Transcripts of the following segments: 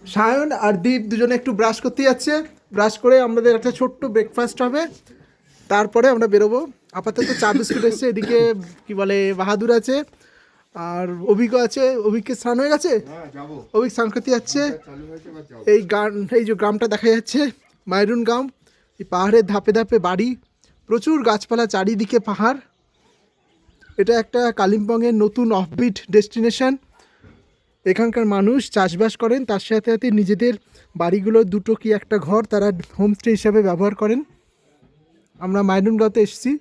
সায়ন আর দীপ দুজনে একটু ব্রাশ করতে যাচ্ছে, ব্রাশ করে আমাদের একটা ছোট্ট ব্রেকফাস্ট হবে, তারপরে আমরা বেরোবো। আপাতত চা বিস্কুট এসছে, এদিকে কি বলে বাহাদুর আছে আর অভিজ্ঞ আছে। অভিজ্ঞকে স্নান হয়ে গেছে, অভিজ্ঞ স্নান করতে যাচ্ছে। এই যে গ্রামটা দেখা যাচ্ছে মাইরুন গ্রাম, এই পাহাড়ের ধাপে ধাপে বাড়ি, প্রচুর গাছপালা, চারিদিকে পাহাড়। এটা একটা কালিম্পংয়ের নতুন অফবিট ডেস্টিনেশন। এখানকার মানুষ চাষবাস করেন, তার সাথে সাথে নিজেদের বাড়িগুলো দুটো কি একটা ঘর তারা হোমস্টে হিসাবে ব্যবহার করেন। আমরা মাইনুনগাঁওতে এসেছি।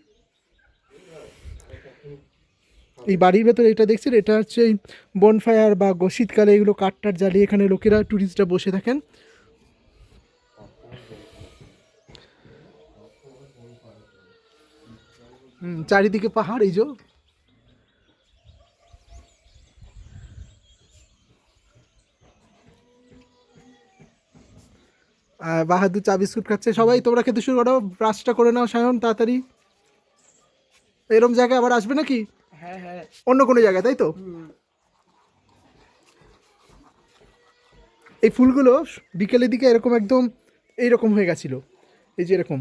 এই বাড়ির ভেতরে এটা দেখছেন, এটা হচ্ছে বনফায়ার বা শীতকালে এগুলো কাঠটার জ্বালিয়ে এখানে লোকেরা ট্যুরিস্টরা বসে থাকেন। চারিদিকে পাহাড়। এই যে বাহাদুর চা বিস্কুট খাচ্ছে। সবাই তোমরা খেতে শুরু করো, ব্রাশটা করে নাও সায়ন তাড়াতাড়ি। এরম জায়গায় আবার আসবে নাকি? হ্যাঁ হ্যাঁ, অন্য কোনো জায়গায়, তাই তো? এই ফুলগুলো বিকেলের দিকে এরকম একদম এইরকম হয়ে গেছিলো, এই যে এরকম।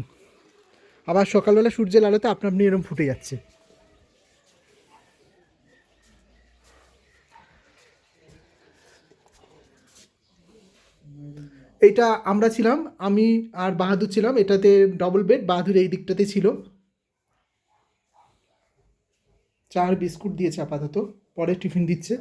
আবার সকালবেলা সূর্যের আলোতে আপনা আপনি এরকম ফুটে যাচ্ছে। এইটা আমরা ছিলাম, আমি আর বাহাদুর ছিলাম। এটাতে ডবল বেড, বাহাদুর এই দিকটাতে ছিল। চার বিস্কুট দিয়েছে আপাতত, পরে টিফিন দিচ্ছে।